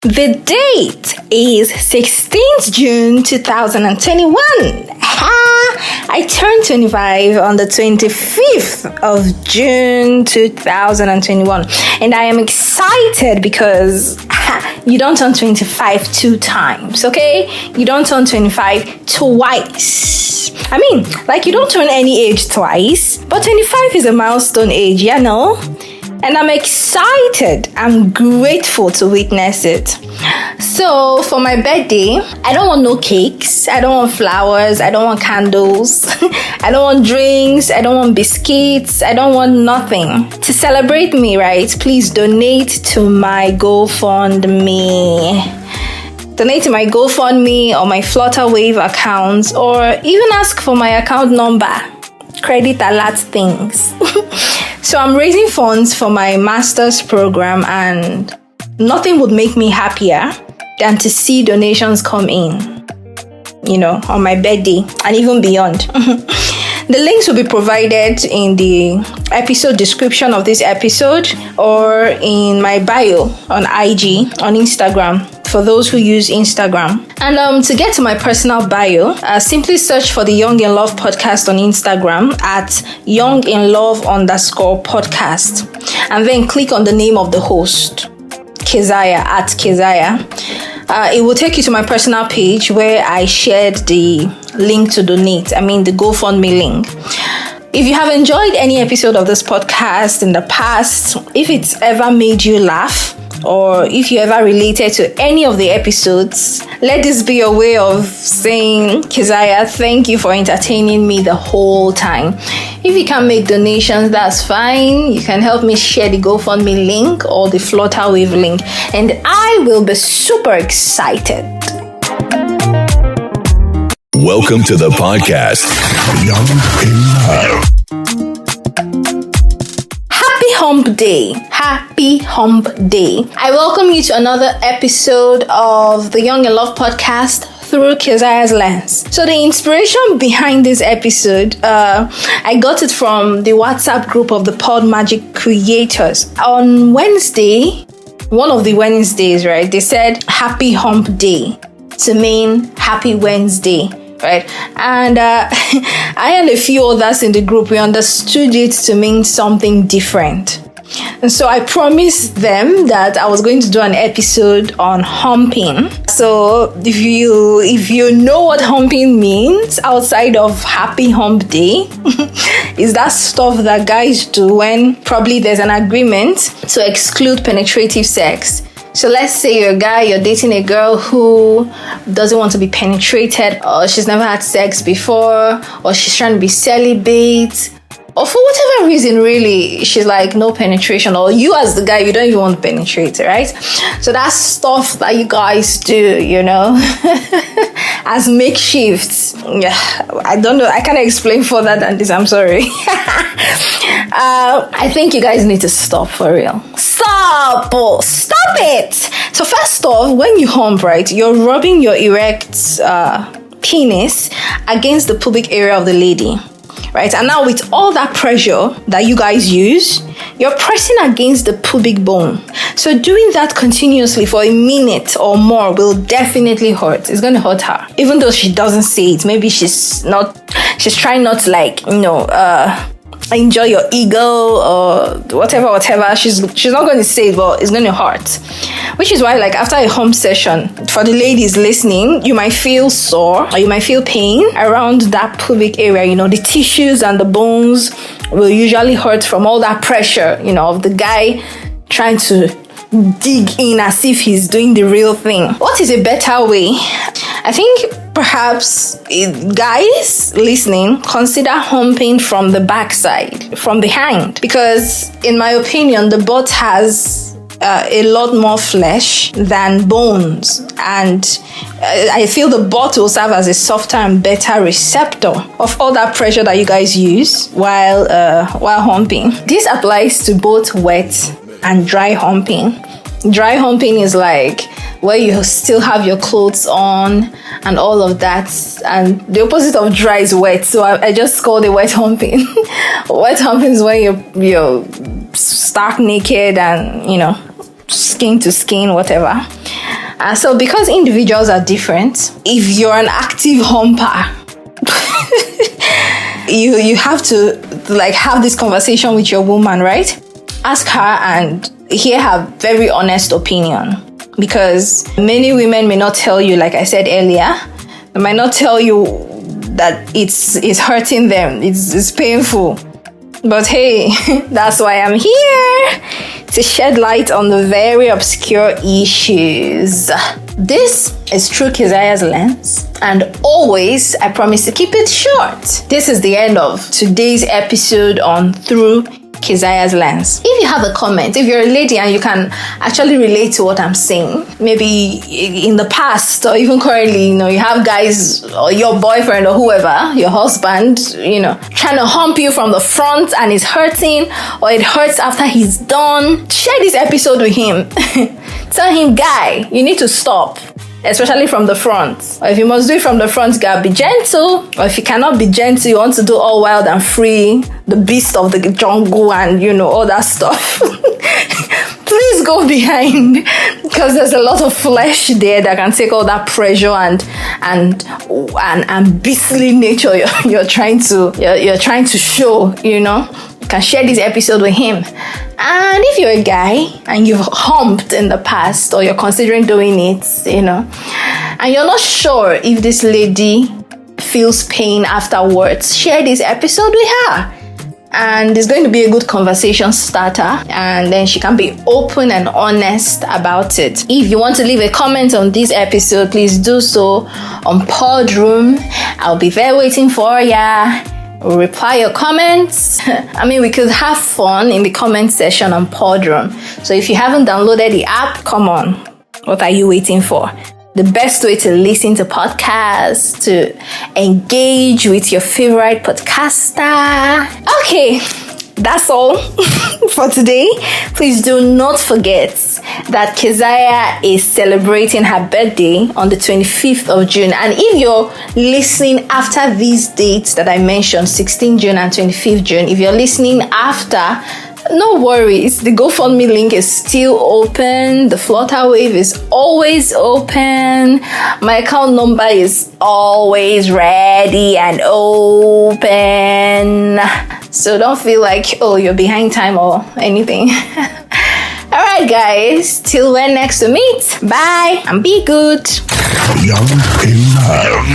The date is 16th June 2021. I turned 25 on the 25th of June 2021. And I am excited because you don't turn 25 two times, okay? You don't turn 25 twice. I mean, like you don't turn any age twice, but 25 is a milestone age, you know? And I'm excited. I'm grateful to witness it. So for my birthday, I don't want no cakes. I don't want flowers. I don't want candles. I don't want drinks. I don't want biscuits. I don't want nothing. To celebrate me, right? Please donate to my GoFundMe. Donate to my GoFundMe or my Flutterwave account, or even ask for my account number. Credit alert things. So I'm raising funds for my master's program, and nothing would make me happier than to see donations come in, you know, on my birthday and even beyond. The links will be provided in the episode description of this episode or in my bio on IG, on Instagram, for those who use Instagram. And to get to my personal bio, simply search for the Young in Love podcast on Instagram at younginlove_podcast. And then click on the name of the host, Kezia, at Kezia. It will take you to my personal page where I shared the link to donate. I mean, the GoFundMe link. If you have enjoyed any episode of this podcast in the past, if it's ever made you laugh, or if you ever related to any of the episodes, let this be a way of saying, Kezia, thank you for entertaining me the whole time. If you can make donations, that's fine. You can help me share the GoFundMe link or the Flutterwave link, and I will be super excited. Welcome to the podcast, Young in Love. Happy Hump Day. Happy Hump Day. I welcome you to another episode of the Young in Love podcast through Kezia's lens. So the inspiration behind this episode, I got it from the WhatsApp group of the Pod Magic creators. On Wednesday, one of the Wednesdays, right, they said Happy Hump Day to mean Happy Wednesday. Right, and I and a few others in the group, we understood it to mean something different. And so I promised them that I was going to do an episode on humping. So if you know what humping means outside of Happy Hump Day, is that stuff that guys do when probably there's an agreement to exclude penetrative sex. So let's say you're a guy, you're dating a girl who doesn't want to be penetrated, or she's never had sex before, or she's trying to be celibate, or for whatever reason, really, she's like, no penetration, or you as the guy, you don't even want to penetrate, right? So that's stuff that you guys do, you know, as makeshifts. Yeah, I don't know. I can't explain further than this. I'm sorry. I think you guys need to stop for real. Stop it. So first off, when you hump, right, you're rubbing your erect penis against the pubic area of the lady. Right, and now with all that pressure that you guys use, you're pressing against the pubic bone. So doing that continuously for a minute or more will definitely hurt. It's going to hurt her, even though she doesn't say it. Maybe she's trying not to, like, you know, enjoy your ego or whatever. She's not going to say it, but it's going to hurt. Which is why, like, after a hump session, for the ladies listening, you might feel sore or you might feel pain around that pubic area. You know, the tissues and the bones will usually hurt from all that pressure, you know, of the guy trying to dig in as if he's doing the real thing. What is a better way? I think perhaps guys listening, consider humping from the backside, from behind, because in my opinion, the butt has a lot more flesh than bones, and I feel the butt will serve as a softer and better receptor of all that pressure that you guys use while humping. This applies to both wet and dry humping. Dry humping is like where you still have your clothes on and all of that, and the opposite of dry is wet, so I just called it wet humping. Wet humping is when you're stark naked and, you know, skin to skin, whatever. So because individuals are different, if you're an active humper, you have to like have this conversation with your woman, right? Ask her and hear her very honest opinion, because many women may not tell you, like I said earlier, they might not tell you that it's hurting them, it's painful. But hey, that's why I'm here, to shed light on the very obscure issues. This is through Kezia's lens, and always I promise to keep it short. This is the end of today's episode on Through Kezia's lens. If you have a comment, if you're a lady and you can actually relate to what I'm saying, maybe in the past or even currently, you have guys or your boyfriend or whoever, your husband, trying to hump you from the front and it's hurting, or it hurts after he's done, share this episode with him. Tell him, guy, you need to stop. Especially from the front. Or if you must do it from the front, girl, be gentle. Or if you cannot be gentle, you want to do all wild and free, the beast of the jungle and, all that stuff. Please go behind, because there's a lot of flesh there that can take all that pressure and beastly nature you're trying to show, You can share this episode with him. And if you're a guy and you've humped in the past, or you're considering doing it, and you're not sure if this lady feels pain afterwards, share this episode with her. And it's going to be a good conversation starter, and then she can be open and honest about it. If you want to leave a comment on this episode, please do so on Podroom. I'll be there waiting for ya. We'll reply your comments. We could have fun in the comment section on Podroom. So if you haven't downloaded the app, come on. What are you waiting for? The best way to listen to podcasts, to engage with your favorite podcaster. Okay, that's all for today. Please do not forget that Kezia is celebrating her birthday on the 25th of June. And if you're listening after these dates that I mentioned, 16 June and 25th June, if you're listening after, no worries, the GoFundMe link is still open. The Flutter Wave is always open. My account number is always ready and open. So don't feel like, you're behind time or anything. Alright guys, till we're next to meet. Bye and be good. Young in love.